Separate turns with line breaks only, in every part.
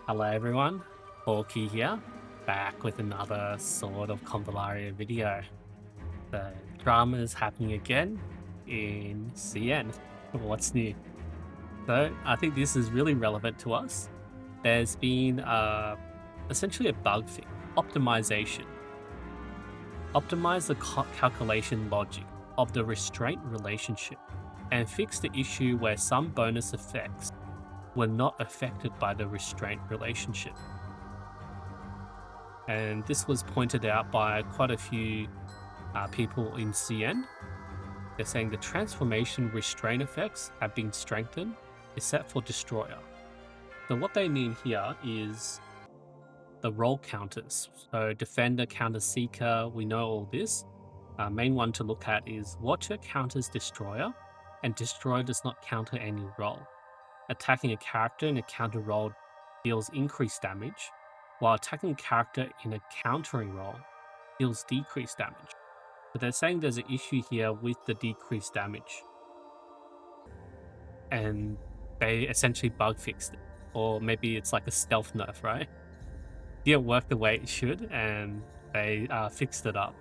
Hello everyone, Hawky here, back with another sort of Convallaria video. The drama is happening again in CN. What's new? So I think this is really relevant to us. There's been essentially a bug fix, optimization. Optimize the calculation logic of the restraint relationship and fix the issue where some bonus effects were not affected by the restraint relationship. And this was pointed out by quite a few people in CN. They're saying the transformation restraint effects have been strengthened except for destroyer. So what they mean here is the role counters. So defender, counter seeker, we know all this. Main one to look at is watcher counters destroyer, and destroyer does not counter any role. Attacking a character in a counter role deals increased damage, while attacking a character in a countering role deals decreased damage. But they're saying there's an issue here with the decreased damage. And they essentially bug fixed it. Or maybe it's like a stealth nerf, right? Didn't work the way it should, and they fixed it up.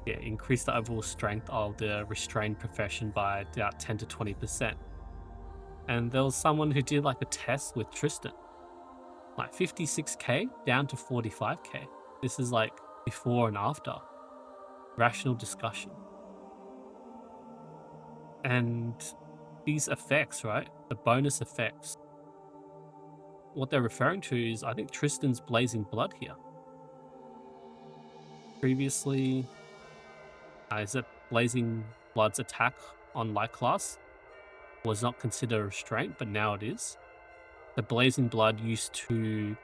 Yeah, increased the overall strength of the restrained profession by about 10 to 20%. And there was someone who did like a test with Tristan, like 56k down to 45k. This is like before and after. Rational discussion. And these effects, right? The bonus effects. What they're referring to is, I think, Tristan's Blazing Blood here. Previously, is it Blazing Blood's attack on light class was not considered a restraint, but now it is. The Blazing Blood used to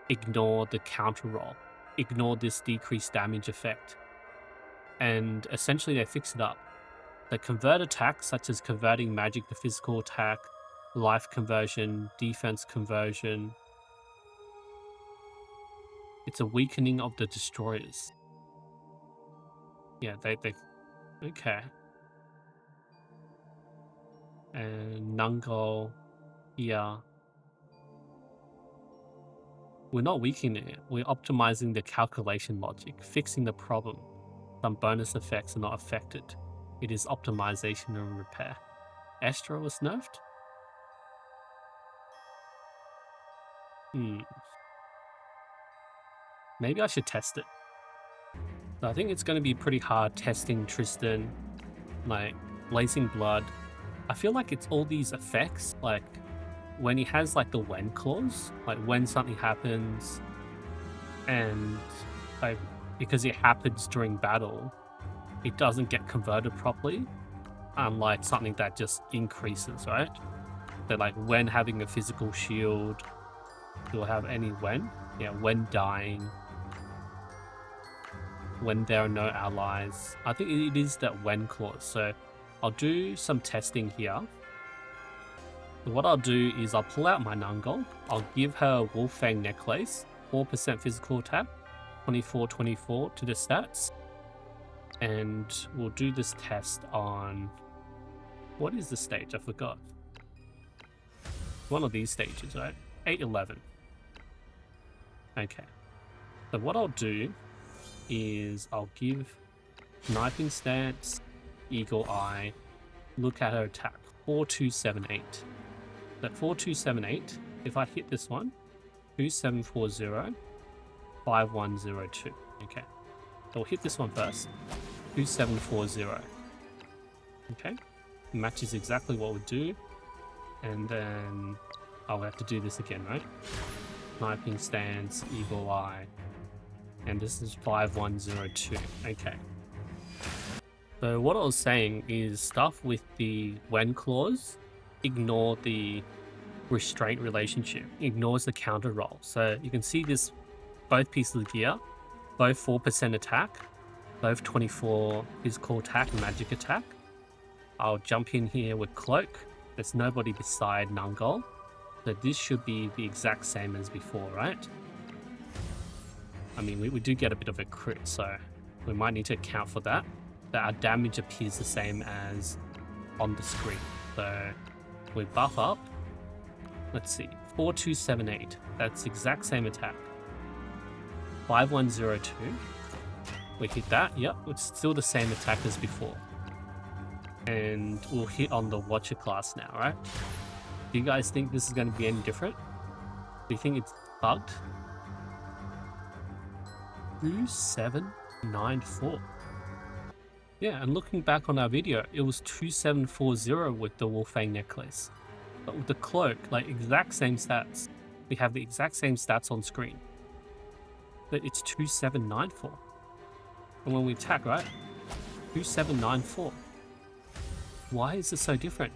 ignore the counter roll, ignore this decreased damage effect. And essentially they fix it up. The convert attacks, such as converting magic to physical attack, life conversion, defense conversion, it's a weakening of the destroyers. Yeah, they okay. And Nungol here. We're not weakening it, we're optimizing the calculation logic, fixing the problem. Some bonus effects are not affected. It is optimization and repair. Astro was nerfed? Maybe I should test it. So I think it's going to be pretty hard testing Tristan, like Blazing Blood. I feel like it's all these effects, like when he has like the when clause, like when something happens and like because it happens during battle, it doesn't get converted properly, unlike something that just increases, right? So like when having a physical shield, you'll have any when? Yeah, when dying, when there are no allies. I think it is that when clause. So I'll do some testing here. What I'll do is I'll pull out my Nungol. I'll give her Wolffang Necklace, 4% physical attack, 24/24 to the stats. And we'll do this test on... What is the stage? I forgot. One of these stages, right? 8-11. Okay. So what I'll do is I'll give Knifing Stance, Eagle Eye, look at her attack, 4278. That 4278, if I hit this one, 2740, 5102. Okay. So we'll hit this one first, 2740. Okay. Matches exactly what we do. And then I'll have to do this again, right? Sniping Stance, Eagle Eye. And this is 5102. Okay. So what I was saying is stuff with the when clause, ignore the restraint relationship, ignores the counter roll. So you can see this, both pieces of gear, both 4% attack, both 24 physical attack and magic attack. I'll jump in here with Cloak. There's nobody beside Nungol. So this should be the exact same as before, right? I mean, we do get a bit of a crit, so we might need to account for that. But our damage appears the same as on the screen. So we buff up. Let's see, 4278. That's the exact same attack. 5102. We hit that. Yep, it's still the same attack as before. And we'll hit on the Watcher class now, right? Do you guys think this is going to be any different? Do you think it's bugged? 2794. Yeah, and looking back on our video, it was 2740 with the Wolfang necklace. But with the cloak, like exact same stats. We have the exact same stats on screen. But it's 2794. And when we attack, right? 2794. Why is it so different?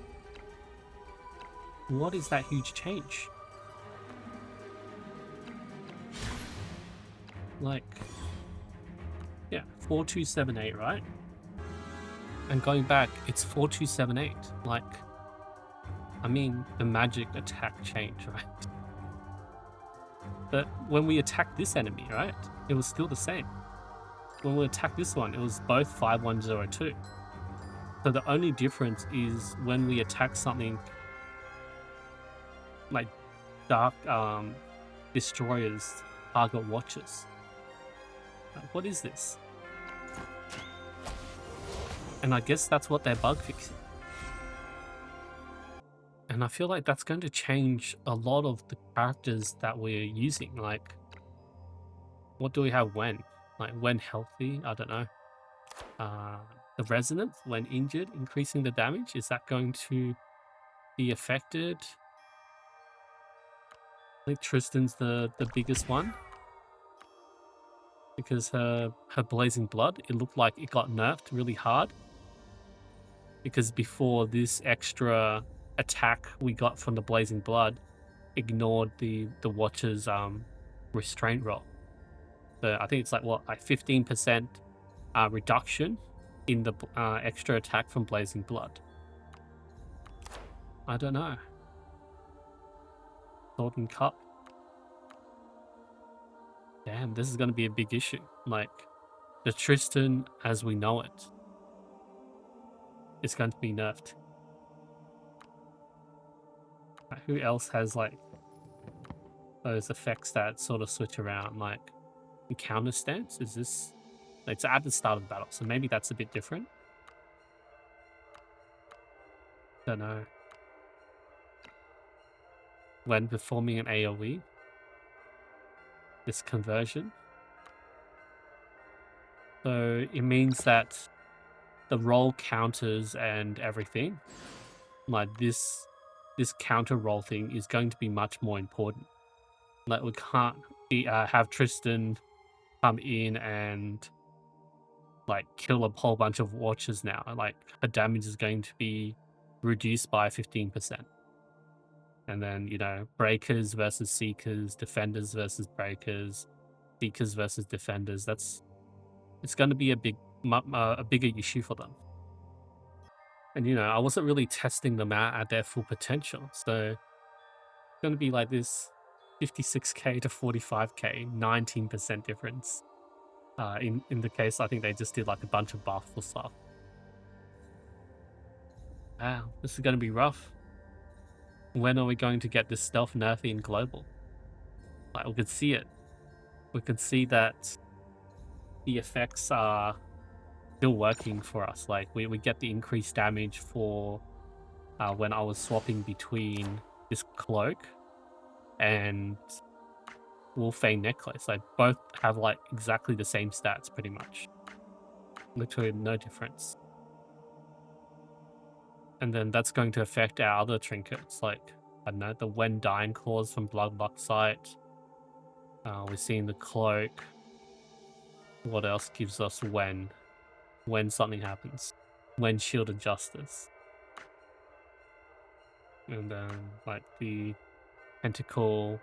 What is that huge change? Like, yeah, 4278, right? And going back, it's 4278. Like, I mean, the magic attack change, right? But when we attack this enemy, right, it was still the same. When we attack this one, it was both 5102. So the only difference is when we attack something like Dark Destroyers target watches. Like, what is this? And I guess that's what they're bug fixing. And I feel like that's going to change a lot of the characters that we're using. Like, what do we have when? Like, when healthy? I don't know. The Resonance, when injured, increasing the damage. Is that going to be affected? I think Tristan's the biggest one. Because her Blazing Blood, it looked like it got nerfed really hard. Because before, this extra attack we got from the Blazing Blood ignored the Watcher's restraint roll. So I think it's like what, like 15% reduction in the extra attack from Blazing Blood. I don't know. Sword and Cup. Damn, this is going to be a big issue. Like, the Tristan as we know it is going to be nerfed. Who else has like those effects that sort of switch around? Like counter stance? Is this? It's at the start of the battle, so maybe that's a bit different. Don't know. When performing an AoE, this conversion. So it means that the roll counters and everything, like this counter roll thing is going to be much more important. Like we can't have Tristan come in and like kill a whole bunch of watchers now. Like her damage is going to be reduced by 15%. And then, you know, breakers versus seekers, defenders versus breakers, seekers versus defenders. It's going to be a bigger issue for them. And, you know, I wasn't really testing them out at their full potential. So it's going to be like this 56k to 45k, 19% difference. In the case, I think they just did like a bunch of buffs or stuff. Wow, this is going to be rough. When are we going to get this stealth nerf in global? Like, we could see it. We could see that the effects are still working for us. Like, we get the increased damage for when I was swapping between this cloak and Wolfang necklace. Like, both have like exactly the same stats pretty much. Literally no difference. And then that's going to affect our other trinkets, like, I don't know, the When Dying Claws from Bloodluck Sight. We're seeing the cloak. What else gives us when something happens? When Shield of Justice. And then, like, the Pentacle,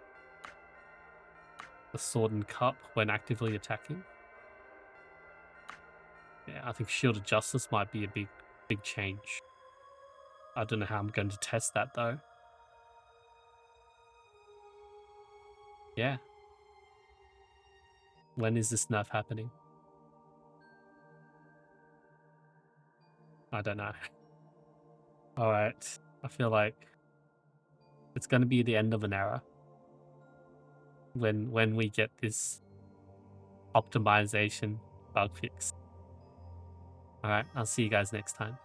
the Sword and Cup when actively attacking. Yeah, I think Shield of Justice might be a big change. I don't know how I'm going to test that though. Yeah. When is this nerf happening? I don't know. Alright. I feel like It's going to be the end of an era when we get this optimization bug fix. All right, I'll see you guys next time.